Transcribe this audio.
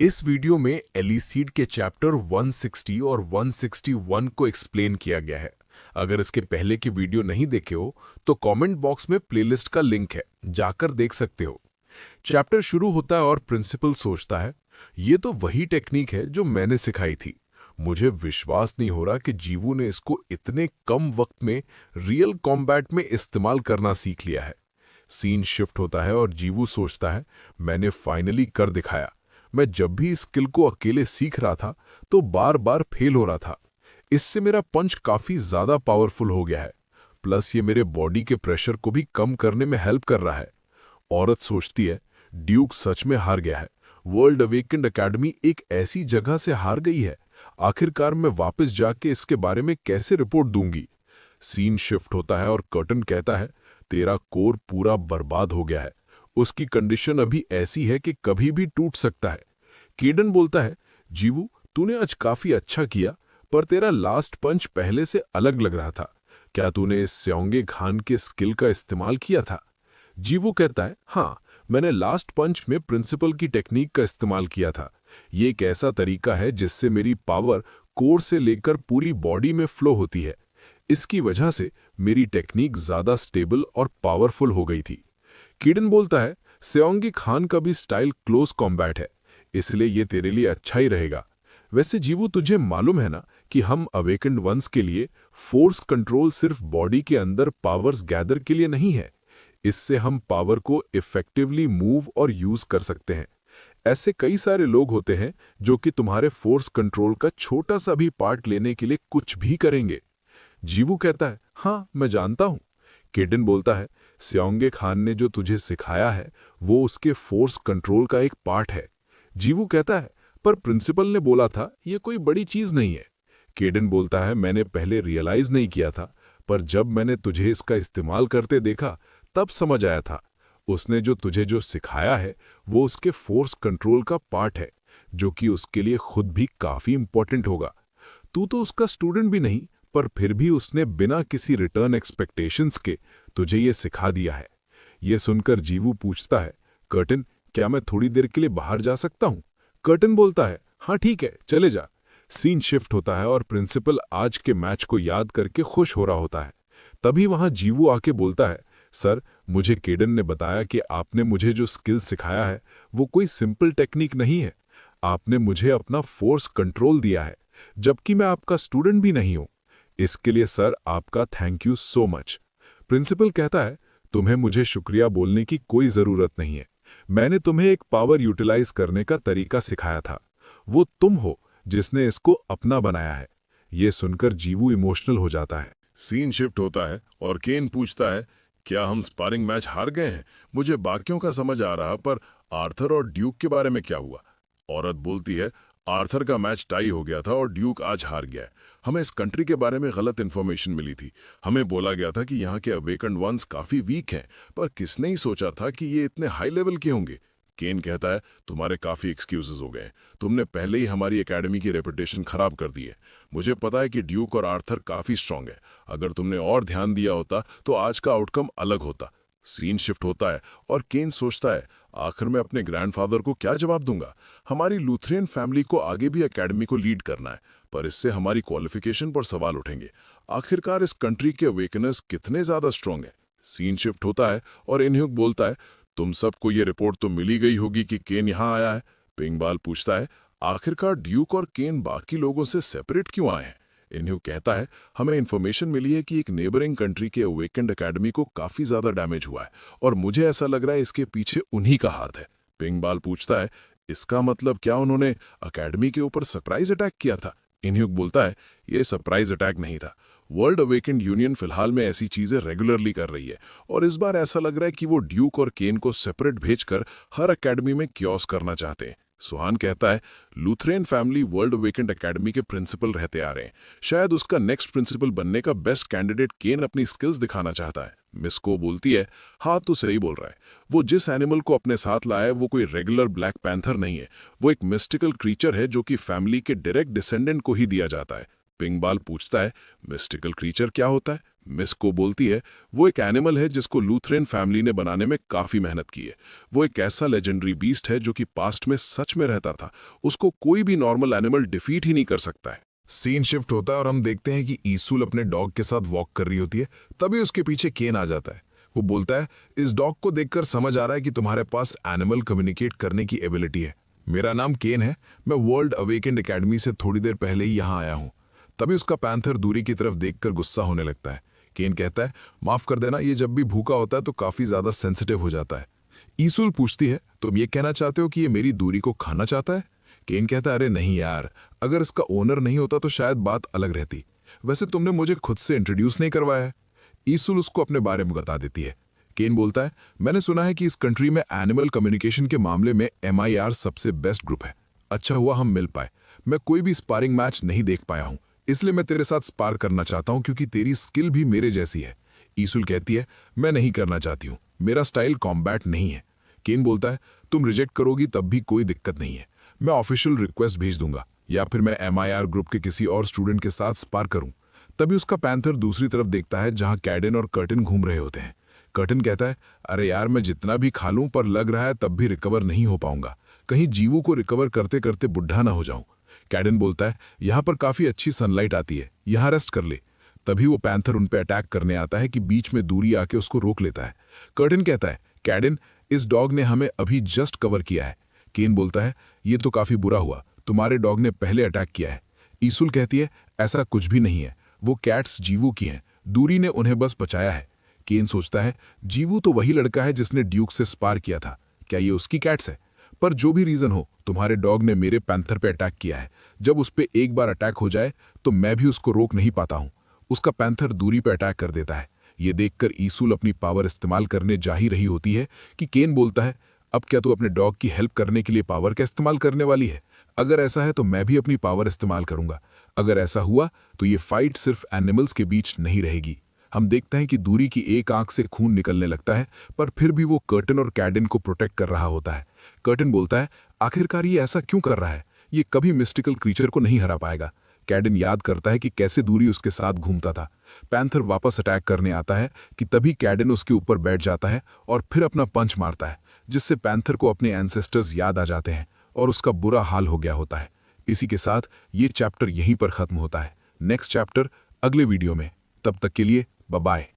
इस वीडियो में एलिसीड के चैप्टर 160 और 161 को एक्सप्लेन किया गया है। अगर इसके पहले की वीडियो नहीं देखे हो तो कमेंट बॉक्स में प्लेलिस्ट का लिंक है, जाकर देख सकते हो। चैप्टर शुरू होता है और प्रिंसिपल सोचता है, ये तो वही टेक्निक है जो मैंने सिखाई थी। मुझे विश्वास नहीं हो रहा कि जीवू ने इसको इतने कम वक्त में रियल कॉम्बैट में इस्तेमाल करना सीख लिया है। सीन शिफ्ट होता है और जीवू सोचता है, मैंने फाइनली कर दिखाया। मैं जब भी इस स्किल को अकेले सीख रहा था तो बार बार फेल हो रहा था। इससे मेरा पंच काफी ज्यादा पावरफुल हो गया है, प्लस ये मेरे बॉडी के प्रेशर को भी कम करने में हेल्प कर रहा है। औरत सोचती है, ड्यूक सच में हार गया है। वर्ल्ड अवेकेंड एकेडमी एक ऐसी जगह से हार गई है। आखिरकार मैं वापस जाके इसके बारे में कैसे रिपोर्ट दूंगी। सीन शिफ्ट होता है और कर्टन कहता है, तेरा कोर पूरा बर्बाद हो गया है। उसकी कंडीशन अभी ऐसी है कि कभी भी टूट सकता है। केडन बोलता है, जीवू तूने आज काफी अच्छा किया, पर तेरा लास्ट पंच पहले से अलग लग रहा था। क्या तूने इस स्योंगे खान के स्किल का इस्तेमाल किया था? जीवू कहता है, हाँ, मैंने लास्ट पंच में प्रिंसिपल की टेक्निक का इस्तेमाल किया था। ये एक ऐसा तरीका है जिससे मेरी पावर कोर से लेकर पूरी बॉडी में फ्लो होती है। इसकी वजह से मेरी टेक्निक ज्यादा स्टेबल और पावरफुल हो गई थी। कीडन बोलता है, स्योंगी खान का भी स्टाइल क्लोज कॉम्बैट है, इसलिए ये तेरे लिए अच्छा ही रहेगा। वैसे जीवू, तुझे मालूम है ना कि हम अवेकेंड वंस के लिए फोर्स कंट्रोल सिर्फ बॉडी के अंदर पावर्स गैदर के लिए नहीं है। इससे हम पावर को इफेक्टिवली मूव और यूज कर सकते हैं। ऐसे कई सारे लोग होते हैं जो कि तुम्हारे फोर्स कंट्रोल का छोटा सा भी पार्ट लेने के लिए कुछ भी करेंगे। जीवू कहता है, हाँ मैं जानता हूं। केडन बोलता है, स्योंगे खान ने जो तुझे सिखाया है वो उसके फोर्स कंट्रोल का एक पार्ट है। जीवू कहता है, पर प्रिंसिपल ने बोला था ये कोई बड़ी चीज नहीं है। केडन बोलता है, मैंने पहले रियलाइज नहीं किया था, पर जब मैंने तुझे इसका इस्तेमाल करते देखा तब समझ आया था। उसने जो तुझे जो सिखाया है वो उसके फोर्स कंट्रोल का पार्ट है, जो कि उसके लिए खुद भी काफी इंपॉर्टेंट होगा। तू तो उसका स्टूडेंट भी नहीं, पर फिर भी उसने बिना किसी रिटर्न एक्सपेक्टेशंस के तुझे ये सिखा दिया है। ये सुनकर जीवू पूछता है, कर्टन क्या मैं थोड़ी देर के लिए बाहर जा सकता हूं? कर्टन बोलता है, हाँ ठीक है, चले जा। सीन शिफ्ट होता है और प्रिंसिपल आज के मैच को याद करके खुश हो रहा होता है। तभी वहां जीवू आके बोलता है, सर मुझे केडन ने बताया कि आपने मुझे जो स्किल सिखाया है वो कोई सिंपल टेक्निक नहीं है। आपने मुझे अपना फोर्स कंट्रोल दिया है, जबकि मैं आपका स्टूडेंट भी नहीं हूं। इसके लिए सर आपका thank you so much. Principal कहता है, तुम्हें मुझे शुक्रिया बोलने की कोई जरूरत नहीं है। मैंने तुम्हें एक पावर यूटिलाइज करने का तरीका सिखाया था। वो तुम हो जिसने इसको अपना बनाया है। ये सुनकर जीवू इमोशनल हो जाता है। सीन शिफ्ट होता है और केन पूछता है, क्या हम स्पारिंग मैच हार गए हैं? मुझे बाकियों का समझ आ रहा, पर आर्थर और ड्यूक के बारे में क्या हुआ? औरत बोलती है, आर्थर का मैच टाई हो गया था और ड्यूक आज हार गया है। हमें इस कंट्री के बारे में गलत इन्फॉर्मेशन मिली थी। हमें बोला गया था कि यहाँ के अवेकेंड वंस काफी वीक हैं, पर किसने ही सोचा था कि ये इतने हाई लेवल के होंगे। केन कहता है, तुम्हारे काफी एक्सक्यूजेस हो गए हैं। तुमने पहले ही हमारी एकेडमी की रेपुटेशन खराब कर दी है। मुझे पता है कि ड्यूक और आर्थर काफी स्ट्रांग है। अगर तुमने और ध्यान दिया होता तो आज का आउटकम अलग होता। सीन शिफ्ट होता है और केन सोचता है, आखिर में अपने ग्रैंडफादर को क्या जवाब दूंगा? हमारी लूथरियन फैमिली को आगे भी एकेडमी को लीड करना है, पर इससे हमारी क्वालिफिकेशन पर सवाल उठेंगे। आखिरकार इस कंट्री के अवेकनर्स कितने ज्यादा स्ट्रांग है। सीन शिफ्ट होता है और इनह्यूक बोलता है, तुम सबको ये रिपोर्ट तो मिली गई होगी कि केन यहाँ आया है। पिंगबाल पूछता है, आखिरकार ड्यूक और केन बाकी लोगों से सेपरेट क्यों आए हैं? इन्ह्यू कहता है, हमें इन्फॉर्मेशन मिली है कि एक नेबरिंग कंट्री के अवेकेंड एकेडमी को काफी ज्यादा डैमेज हुआ है और मुझे ऐसा लग रहा है इसके पीछे उन्हीं का हाथ है। पिंगबाल पूछता है, इसका मतलब क्या उन्होंने एकेडमी के ऊपर सरप्राइज अटैक किया था? इन्ह्यूक बोलता है, यह सरप्राइज अटैक नहीं था। वर्ल्ड अवेकेंड यूनियन फिलहाल में ऐसी चीजें रेगुलरली कर रही है और इस बार ऐसा लग रहा है कि वो ड्यूक और केन को सेपरेट भेजकर हर एकेडमी में क्योस करना चाहते हैं। सुहान कहता है, लूथरेन फैमिली वर्ल्ड अवेकेंड एकेडमी के प्रिंसिपल रहते आ रहे हैं। शायद उसका नेक्स्ट प्रिंसिपल बनने का बेस्ट कैंडिडेट केन अपनी स्किल्स दिखाना चाहता है। मिस को बोलती है, हाँ तू सही बोल रहा है। वो जिस एनिमल को अपने साथ लाया है वो कोई रेगुलर ब्लैक पैंथर नहीं है। वो एक मिस्टिकल क्रीचर है जो कि फैमिली के डायरेक्ट डिसेंडेंट को ही दिया जाता है। पिंगबाल पूछता है, मिस्टिकल क्रीचर क्या होता है? मिस को बोलती है, वो एक एनिमल है जिसको लूथरेन फैमिली ने बनाने में काफी मेहनत की है। वो एक ऐसा लेजेंडरी बीस्ट है जो कि पास्ट में सच में रहता था। उसको कोई भी नॉर्मल एनिमल डिफीट ही नहीं कर सकता है। सीन शिफ्ट होता है और हम देखते हैं कि ईसूल अपने डॉग के साथ वॉक कर रही होती है। तभी उसके पीछे केन आ जाता है। वो बोलता है, इस डॉग को देखकर समझ आ रहा है कि तुम्हारे पास एनिमल कम्युनिकेट करने की एबिलिटी है। मेरा नाम केन है, मैं वर्ल्ड अवेकेंड एकेडमी से थोड़ी देर पहले ही यहाँ आया हूँ। तभी उसका पैंथर दूरी की तरफ देखकर गुस्सा होने लगता है। केन कहता है, माफ कर देना, ये जब भी भूखा होता है तो काफी ज्यादा सेंसिटिव हो जाता है। ईसूल पूछती है, तुम ये कहना चाहते हो कि ये मेरी दूरी को खाना चाहता है? केन कहता है, अरे नहीं यार, अगर इसका ओनर नहीं होता तो शायद बात अलग रहती। वैसे तुमने मुझे खुद से इंट्रोड्यूस नहीं करवाया है। ईसूल उसको अपने बारे में बता देती है। केन बोलता है, मैंने सुना है कि इस कंट्री में एनिमल कम्युनिकेशन के मामले में MIR सबसे बेस्ट ग्रुप है। अच्छा हुआ हम मिल पाए। मैं कोई भी स्पारिंग मैच नहीं देख पाया हूं, इसलिए मैं तेरे साथ स्पार करना चाहता हूं क्योंकि तेरी स्किल भी मेरे जैसी है। ईसूल कहती है, मैं नहीं करना चाहती हूं, मेरा स्टाइल कॉम्बैट नहीं है। केन बोलता है, तुम रिजेक्ट करोगी तब भी कोई दिक्कत नहीं है, मैं ऑफिशियल रिक्वेस्ट भेज दूंगा या फिर मैं MIR ग्रुप के किसी और स्टूडेंट के साथ स्पार करूं। तभी उसका पैंथर दूसरी तरफ देखता है जहां कैडेन और कर्टन घूम रहे होते हैं। कर्टन कहता है, अरे यार, मैं जितना भी खा लूं पर लग रहा है तब भी रिकवर नहीं हो पाऊंगा। कहीं जीवू को रिकवर करते करते बुढ़ा ना हो जाऊं। कैडेन बोलता है, यहां पर काफी अच्छी सनलाइट आती है, यहां रेस्ट कर ले। तभी वो पैंथर उन पे अटैक करने आता है कि बीच में दूरी आके उसको रोक लेता है। कर्टन कहता है, कैडेन, इस डॉग ने हमें अभी जस्ट कवर किया है। केन बोलता है, ये तो काफी बुरा हुआ, तुम्हारे डॉग ने पहले अटैक किया है। ईसूल कहती है, ऐसा कुछ भी नहीं है, वो कैट्स जीवू की हैं, दूरी ने उन्हें बस बचाया है। केन सोचता है, जीवू तो वही लड़का है जिसने ड्यूक से स्पार किया था, क्या ये उसकी कैट्स है? पर जो भी रीजन हो, तुम्हारे डॉग ने मेरे पैंथर पे अटैक किया है। जब उस पे एक बार अटैक हो जाए तो मैं भी उसको रोक नहीं पाता हूं। उसका पैंथर दूरी पे अटैक कर देता है। ये देखकर ईसूल अपनी पावर इस्तेमाल करने जा ही रही होती है कि केन बोलता है, अब क्या तू अपने डॉग की हेल्प करने के लिए पावर का इस्तेमाल करने वाली है? अगर ऐसा है तो मैं भी अपनी पावर इस्तेमाल करूंगा। अगर ऐसा हुआ तो ये फाइट सिर्फ एनिमल्स के बीच नहीं रहेगी। हम देखते हैं कि दूरी की एक आंख से खून निकलने लगता है, पर फिर भी वो कर्टन और कैडेन को प्रोटेक्ट कर रहा होता है। कर्टन बोलता है, आखिरकार ये ऐसा क्यों कर रहा है? ये कभी मिस्टिकल क्रीचर को नहीं हरा पाएगा। कैडेन याद करता है कि कैसे दूरी उसके साथ घूमता था। पैंथर वापस अटैक करने आता है कि तभी कैडेन उसके ऊपर बैठ जाता है और फिर अपना पंच मारता है, जिससे पैंथर को अपने एंसेस्टर्स याद आ जाते हैं और उसका बुरा हाल हो गया होता है। इसी के साथ ये चैप्टर यहीं पर खत्म होता है। नेक्स्ट चैप्टर अगले वीडियो में। तब तक के लिए बाय बाय।